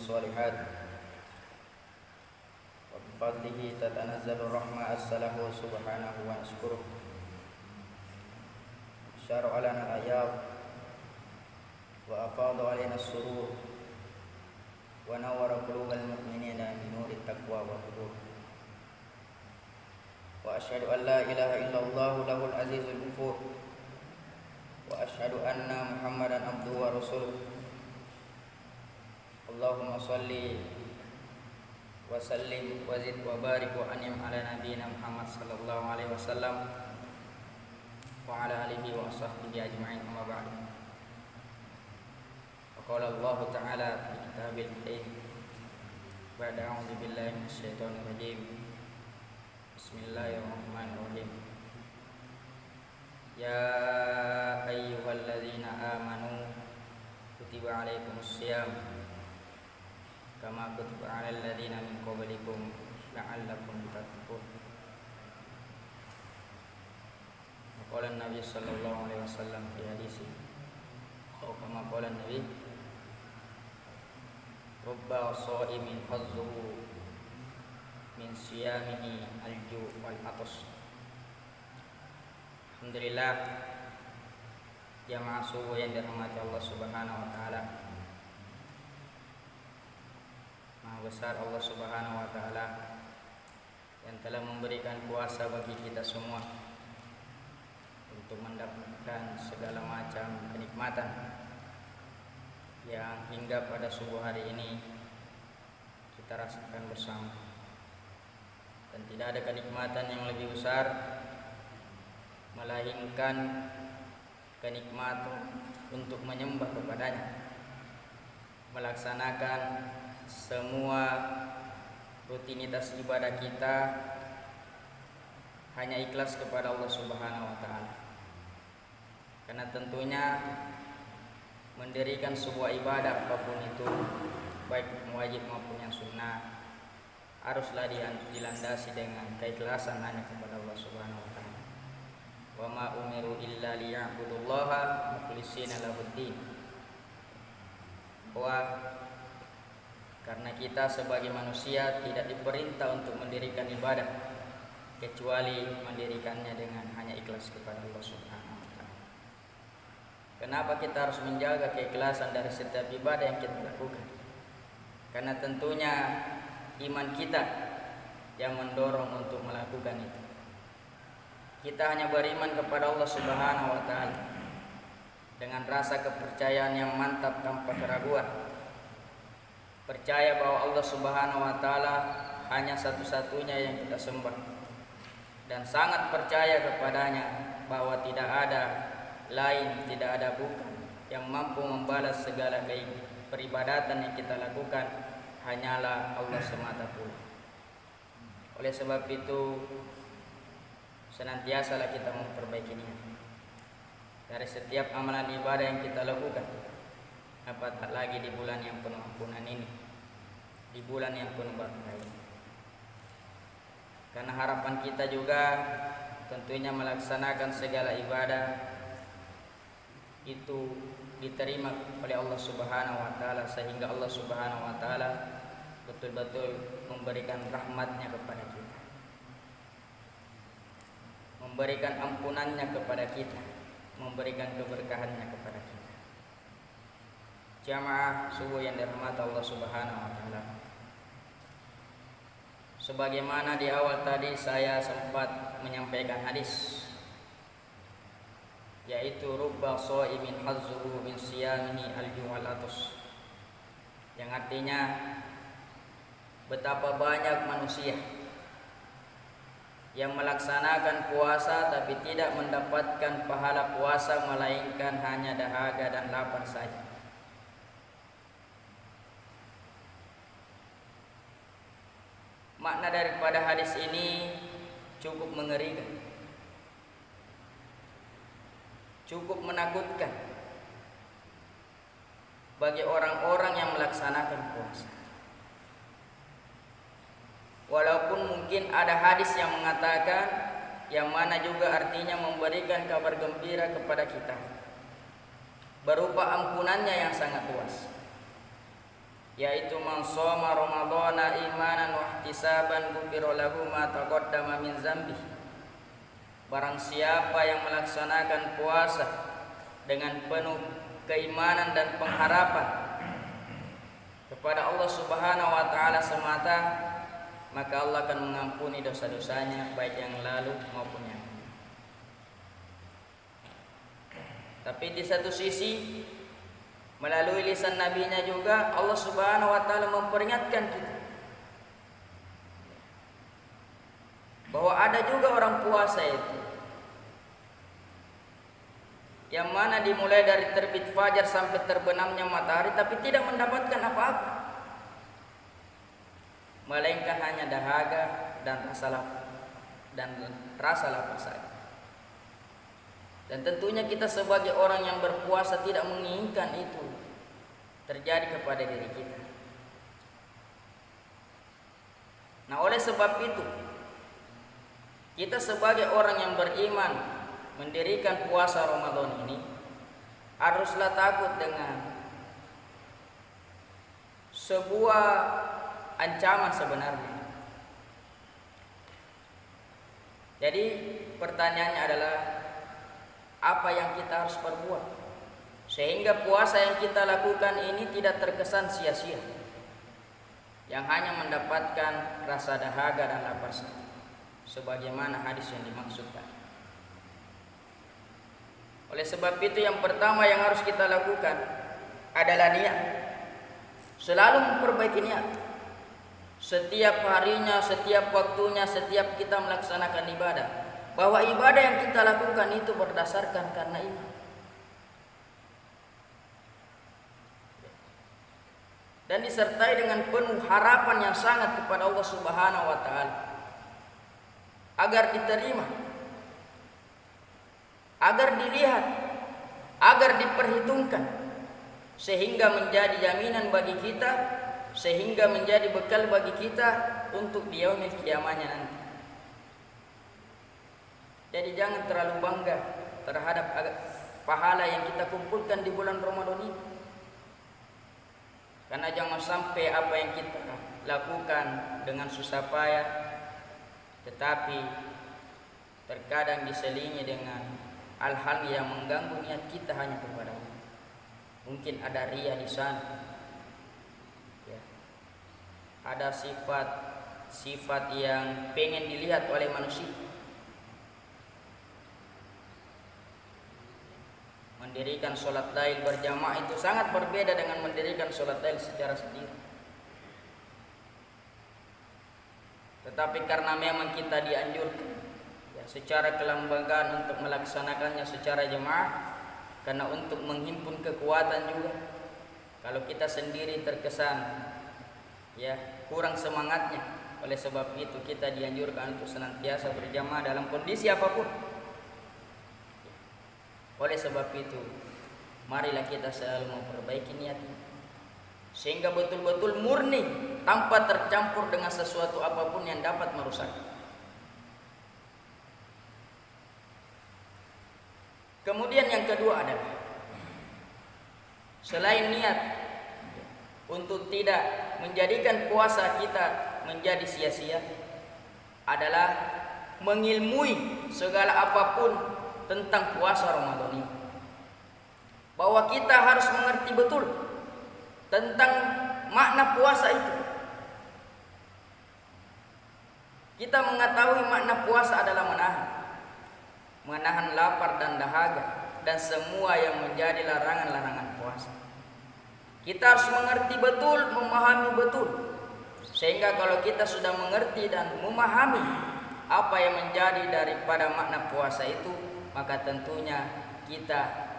الصالحات وبفضله تتنزل الرحمة أرسله سبحانه ونشكره شرع لنا الآيات وأفاض علينا السرور ونور قلوب المؤمنين بنور التقوى والحضور وأشهد أن لا إله إلا الله له العزيز الغفور وأشهد أن محمدا عبده ورسوله اللهم صل وسلم وزد وبارك وأنعم على نبينا محمد صلى الله عليه وسلم وعلى آله وصحبه أجمعين أما بعد وقال الله تعالى في كتابه الكريم بعد أعوذ بالله من الشيطان الرجيم بسم الله الرحمن الرحيم يا أيها الذين آمنوا كتب عليكم الصيام كما كتب على الذين من قبلكم لعلكم تتقون وقال النبي صلى الله عليه وسلم في حديثه أو كما قال النبي رب صائم حظه min siyamihi al-ju' wal atas. Alhamdulillah jamaah subuh yang dirahmati Allah Subhanahu wa taala. Maha besar Allah Subhanahu wa taala yang telah memberikan kuasa bagi kita semua untuk mendapatkan segala macam kenikmatan yang hingga pada subuh hari ini kita rasakan bersama. Dan tidak ada kenikmatan yang lebih besar melainkan kenikmatan untuk menyembah kepadanya, melaksanakan semua rutinitas ibadah kita hanya ikhlas kepada Allah Subhanahu wa taala. Karena tentunya mendirikan sebuah ibadah apapun itu, baik yang wajib maupun yang sunnah, haruslah dilandasi dengan keikhlasan hanya kepada Allah Subhanahu wa taala. Wa ma umiru illa liya'budullaha mukhlishina lahuddin. Karena kita sebagai manusia tidak diperintah untuk mendirikan ibadah kecuali mendirikannya dengan hanya ikhlas kepada Allah Subhanahu wa taala. Kenapa kita harus menjaga keikhlasan dari setiap ibadah yang kita lakukan? Karena tentunya iman kita yang mendorong untuk melakukan itu. Kita hanya beriman kepada Allah Subhanahu wa taala dengan rasa kepercayaan yang mantap tanpa keraguan. Percaya bahwa Allah Subhanahu wa taala hanya satu-satunya yang kita sembah, dan sangat percaya kepadanya bahwa tidak ada lain, tidak ada bukan yang mampu membalas segala peribadatan yang kita lakukan, hanyalah Allah semata pula. Oleh sebab itu senantiasalah kita memperbaiki niat dari setiap amalan ibadah yang kita lakukan, apatah lagi di bulan yang penuh ampunan ini, di bulan yang penuh berkah ini. Karena harapan kita juga tentunya melaksanakan segala ibadah itu diterima oleh Allah Subhanahu wa taala, sehingga Allah Subhanahu wa taala betul-betul memberikan rahmatnya kepada kita, memberikan ampunannya kepada kita, memberikan keberkahannya kepada kita. Jamaah subuh yang dirahmati Allah Subhanahu wa taala, sebagaimana di awal tadi saya sempat menyampaikan hadis, yaitu rubba shaimin hazzuhu min siyamihi al-ju' wal atas, yang artinya betapa banyak manusia yang melaksanakan puasa tapi tidak mendapatkan pahala puasa, melainkan hanya dahaga dan lapar saja. Makna daripada hadis ini cukup mengerikan, cukup menakutkan bagi orang-orang yang melaksanakan puasa. Walaupun mungkin ada hadis yang mengatakan, yang mana juga artinya memberikan kabar gembira kepada kita berupa ampunannya yang sangat luas. yaitu man shoma ramadhana imanan wa ihtisaban ghufira lahu ma taqaddama min dzambi. Barang siapa yang melaksanakan puasa dengan penuh keimanan dan pengharapan kepada Allah Subhanahu wa taala semata, maka Allah akan mengampuni dosa-dosanya baik yang lalu maupun yang akan. Tapi di satu sisi melalui lisan nabinya juga Allah Subhanahu wa taala memperingatkan kita bahwa ada juga orang puasa itu yang mana dimulai dari terbit fajar sampai terbenamnya matahari tapi tidak mendapatkan apa-apa, melainkan hanya dahaga dan rasa lapar saja. Dan tentunya kita sebagai orang yang berpuasa tidak menginginkan itu terjadi kepada diri kita. Nah, oleh sebab itu kita sebagai orang yang beriman mendirikan puasa Ramadan ini haruslah takut dengan sebuah ancaman sebenarnya. Jadi pertanyaannya adalah apa yang kita harus perbuat sehingga puasa yang kita lakukan ini tidak terkesan sia-sia, yang hanya mendapatkan rasa dahaga dan lapar saja, sebagaimana hadis yang dimaksudkan. Oleh sebab itu yang pertama yang harus kita lakukan adalah niat. Selalu memperbaiki niat. Setiap harinya, setiap waktunya, setiap kita melaksanakan ibadah, bahwa ibadah yang kita lakukan itu berdasarkan karena iman. Dan disertai dengan penuh harapan yang sangat kepada Allah Subhanahu wa taala agar diterima, agar dilihat, agar diperhitungkan, sehingga menjadi jaminan bagi kita, sehingga menjadi bekal bagi kita untuk di yaumil qiyamahnya nanti. Jadi jangan terlalu bangga terhadap pahala yang kita kumpulkan di bulan Ramadan ini, karena jangan sampai apa yang kita lakukan dengan susah payah tetapi terkadang diselingi dengan hal-hal yang mengganggu niat kita hanya kepada Allah. Mungkin ada riya di sana, ya. Ada sifat yang pengen dilihat oleh manusia. Mendirikan sholat lail berjamaah itu sangat berbeda dengan mendirikan sholat lail secara sendiri. Tetapi karena memang kita dianjurkan secara kelembagaan untuk melaksanakannya secara jemaah, karena untuk menghimpun kekuatan juga. Kalau kita sendiri terkesan kurang semangatnya, oleh sebab itu kita dianjurkan untuk senantiasa berjamaah dalam kondisi apapun. Oleh sebab itu marilah kita selalu memperbaiki niatnya sehingga betul-betul murni tanpa tercampur dengan sesuatu apapun yang dapat merusak. Kemudian yang kedua adalah selain niat untuk tidak menjadikan puasa kita menjadi sia-sia, adalah mengilmui segala apapun tentang puasa Ramadan ini. Bahwa kita harus mengerti betul tentang makna puasa itu. Kita mengetahui makna puasa adalah menahan lapar dan dahaga dan semua yang menjadi larangan-larangan puasa. Kita harus mengerti betul, memahami betul, sehingga kalau kita sudah mengerti dan memahami apa yang menjadi daripada makna puasa itu, maka tentunya kita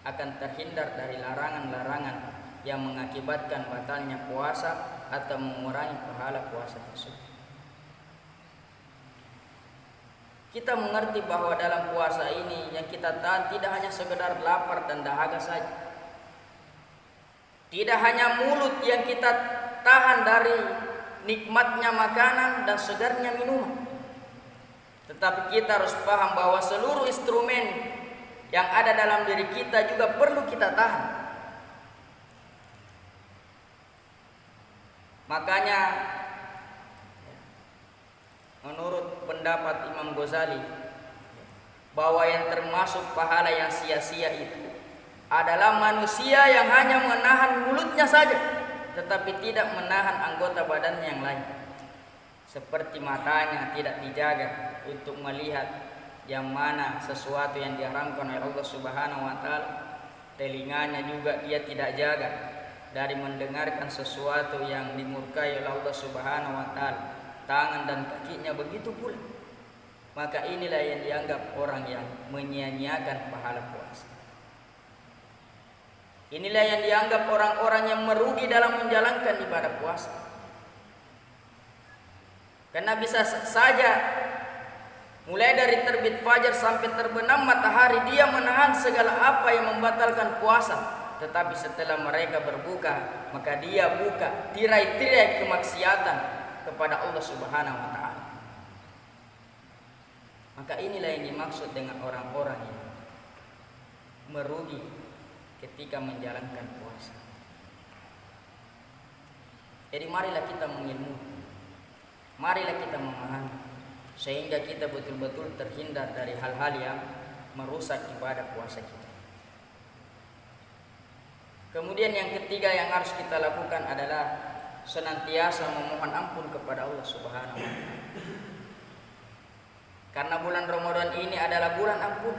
akan terhindar dari larangan-larangan yang mengakibatkan batalnya puasa atau mengurangi pahala puasa tersebut. Kita mengerti bahwa dalam puasa ini yang kita tahan tidak hanya sekedar lapar dan dahaga saja. Tidak hanya mulut yang kita tahan dari nikmatnya makanan dan segarnya minuman. Tetapi kita harus paham bahwa seluruh instrumen yang ada dalam diri kita juga perlu kita tahan. Makanya menurut pendapat Imam Ghazali bahwa yang termasuk pahala yang sia-sia itu adalah manusia yang hanya menahan mulutnya saja tetapi tidak menahan anggota badannya yang lain. Seperti matanya tidak dijaga untuk melihat yang mana sesuatu yang diharamkan oleh Allah Subhanahu wa taala. Telinganya juga dia tidak jaga dari mendengarkan sesuatu yang dimurkai oleh Allah Subhanahu wa taala. Tangan dan kakinya begitu pula. Maka inilah yang dianggap orang yang menyia-nyiakan pahala puasa. Inilah yang dianggap orang-orang yang merugi dalam menjalankan ibadah puasa. Karena bisa saja mulai dari terbit fajar sampai terbenam matahari dia menahan segala apa yang membatalkan puasa. Tetapi setelah mereka berbuka, maka dia buka tirai-tirai kemaksiatan kepada Allah Subhanahu wa taala. Maka inilah yang dimaksud dengan orang-orang yang merugi ketika menjalankan puasa. Jadi marilah kita mengilmu, marilah kita memahami, sehingga kita betul-betul terhindar dari hal-hal yang merusak ibadah puasa kita. Kemudian yang ketiga yang harus kita lakukan adalah senantiasa memohon ampun kepada Allah Subhanahu wa taala. Karena bulan Ramadan ini adalah bulan ampun,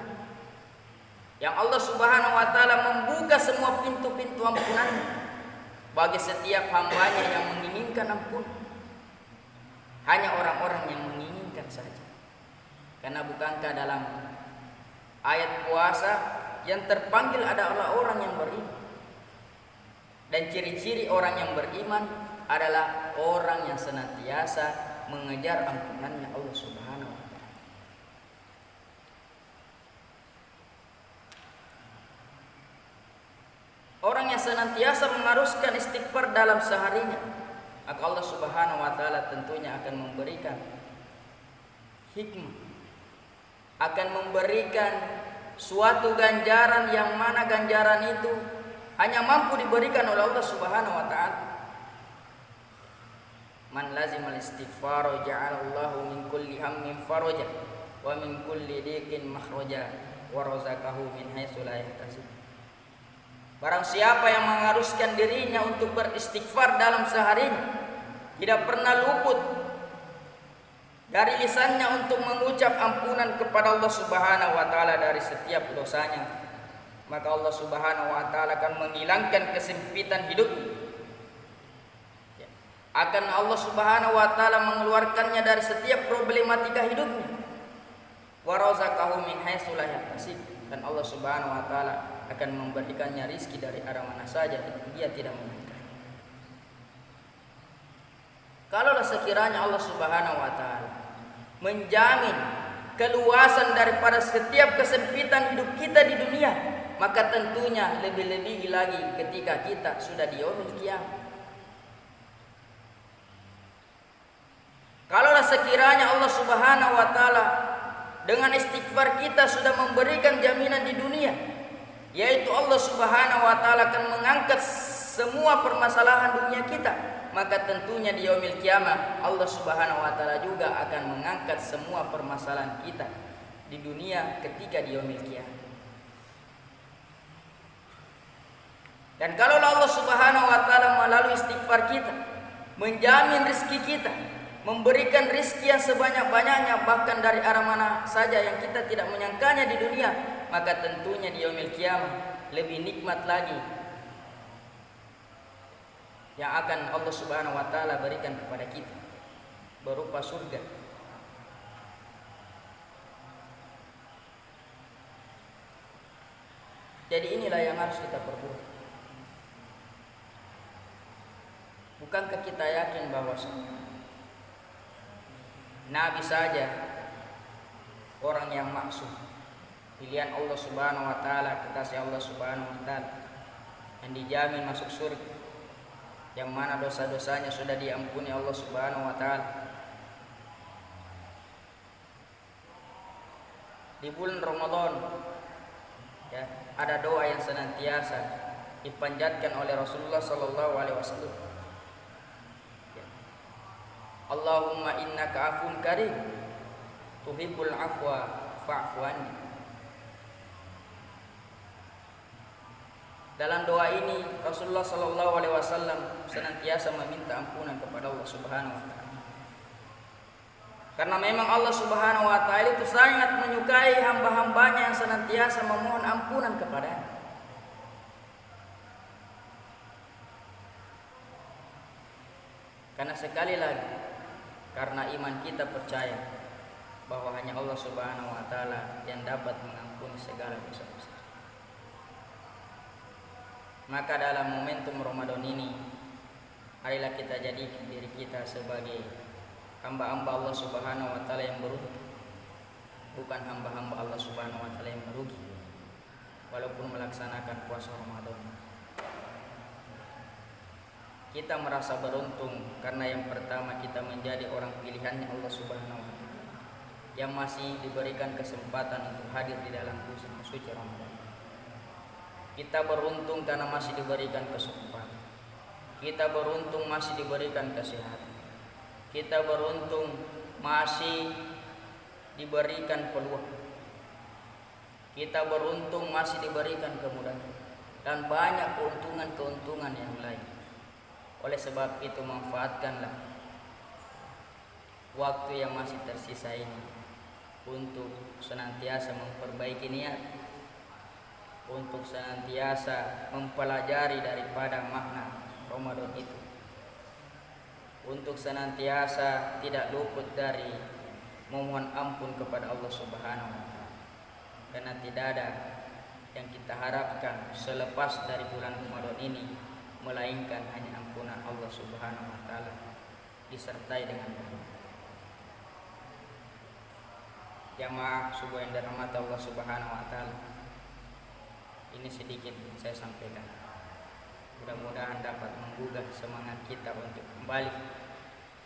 yang Allah Subhanahu wa taala membuka semua pintu-pintu ampunan bagi setiap hambanya yang menginginkan ampun. Hanya orang-orang yang menginginkan saja. Karena bukankah dalam ayat puasa yang terpanggil adalah orang yang beriman. Dan ciri-ciri orang yang beriman adalah orang yang senantiasa mengejar ampunannya Allah Subhanahu wa taala. Orang yang senantiasa mengharuskan istighfar dalam seharinya, maka Allah Subhanahu wa taala tentunya akan memberikan hikmah, akan memberikan suatu ganjaran yang mana ganjaran itu hanya mampu diberikan oleh Allah Subhanahu wa taala. Man lazimal istighfar ja'alallahu min kulli hammin faraja wa min kulli dhiqin makhraja wa razaqahu min haitsu la yahtasib. Barang siapa yang mengharuskan dirinya untuk beristighfar dalam seharinya, tidak pernah luput dari lisannya untuk mengucap ampunan kepada Allah Subhanahu wa taala dari setiap dosanya, maka Allah Subhanahu wa taala akan menghilangkan kesempitan hidupnya. Akan Allah Subhanahu wa taala mengeluarkannya dari setiap problematika hidupnya. Wa razaqahu min haitsu la yahtasib, dan Allah Subhanahu wa taala akan memberikannya rizki dari arah mana saja yang dia tidak menyangka. Kalaulah sekiranya Allah Subhanahu wa taala menjamin keluasan daripada setiap kesempitan hidup kita di dunia, maka tentunya lebih-lebih lagi ketika kita sudah di yaumil qiyamah. Kalaulah sekiranya Allah Subhanahu wa taala dengan istighfar kita sudah memberikan jaminan di dunia, yaitu Allah Subhanahu wa taala akan mengangkat semua permasalahan dunia kita, maka tentunya di yaumil qiyamah Allah Subhanahu wa taala juga akan mengangkat semua permasalahan kita di dunia ketika di yaumil qiyamah. Dan kalau Allah Subhanahu wa taala melalui istighfar kita menjamin rezeki kita, memberikan rezeki yang sebanyak-banyaknya bahkan dari arah mana saja yang kita tidak menyangkanya di dunia, maka tentunya di yaumil qiyamah lebih nikmat lagi yang akan Allah Subhanahu wa taala berikan kepada kita berupa surga. Jadi inilah yang harus kita perbuat. Bukankah kita yakin bahwa Nabi saja orang yang maksum, pilihan Allah Subhanahu wa taala, kekasih Allah Subhanahu wa taala, yang dijamin masuk surga, yang mana dosa-dosanya sudah diampuni Allah Subhanahu wa taala. Di bulan Ramadan ya, ada doa yang senantiasa dipanjatkan oleh Rasulullah sallallahu alaihi wasallam. Allahumma innaka afun karim tuhibbul afwa fa'fu anni. Dalam doa ini Rasulullah sallallahu alaihi wasallam senantiasa meminta ampunan kepada Allah Subhanahu wa taala. Karena memang Allah Subhanahu wa taala itu sangat menyukai hamba-hambanya yang senantiasa memohon ampunan kepadanya. Karena sekali lagi, karena iman kita percaya bahwa hanya Allah Subhanahu wa taala yang dapat mengampuni segala dosa-dosa. Maka dalam momentum Ramadan ini, marilah kita jadikan diri kita sebagai hamba-hamba Allah Subhanahu wa taala yang beruntung, bukan hamba-hamba Allah Subhanahu wa taala yang merugi walaupun melaksanakan puasa Ramadan. Kita merasa beruntung karena yang pertama kita menjadi orang pilihannya Allah Subhanahu wa taala yang masih diberikan kesempatan untuk hadir di dalam bulan suci Ramadan. Kita beruntung karena masih diberikan kesempatan. Kita beruntung masih diberikan kesehatan. Kita beruntung masih diberikan peluang. Kita beruntung masih diberikan kemudahan dan banyak keuntungan-keuntungan yang lain. Oleh sebab itu manfaatkanlah waktu yang masih tersisa ini untuk senantiasa memperbaiki niat, untuk senantiasa mempelajari daripada makna Ramadan itu, untuk senantiasa tidak luput dari memohon ampun kepada Allah Subhanahu wa taala. Karena tidak ada yang kita harapkan selepas dari bulan Ramadan ini melainkan hanya ampunan Allah Subhanahu wa taala disertai dengan jamaah subuh yang dirahmati Allah Subhanahu wa taala. Ini sedikit saya sampaikan. Mudah-mudahan dapat menggugah semangat kita untuk kembali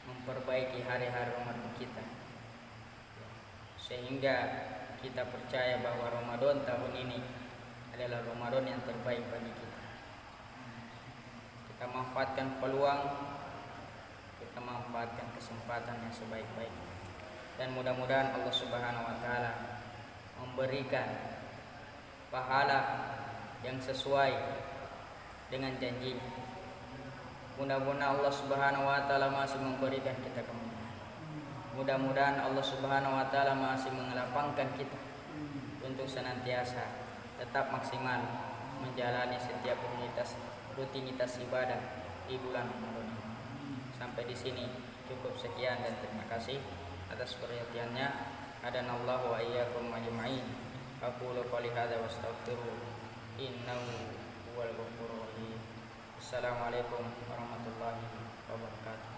memperbaiki hari-hari Ramadan kita, sehingga kita percaya bahwa Ramadan tahun ini adalah Ramadan yang terbaik bagi kita. Kita manfaatkan peluang, kita manfaatkan kesempatan yang sebaik-baiknya, dan mudah-mudahan Allah Subhanahu wa taala memberikan pahala yang sesuai dengan janji. Mudah-mudahan Allah Subhanahu wa taala masih memberikan kita kemudahan. Mudah-mudahan Allah Subhanahu wa taala masih mengelapangkan kita untuk senantiasa tetap maksimal menjalani setiap rutinitas ibadah di bulan Ramadan. Sampai di sini cukup sekian dan terima kasih atas perhatiannya. Hadanallahu wa iyyakum ajma'in. Aqulu qouli hadza wa astaghfiru innahu huwal ghafurur rahim. Assalamualaikum warahmatullahi wabarakatuh.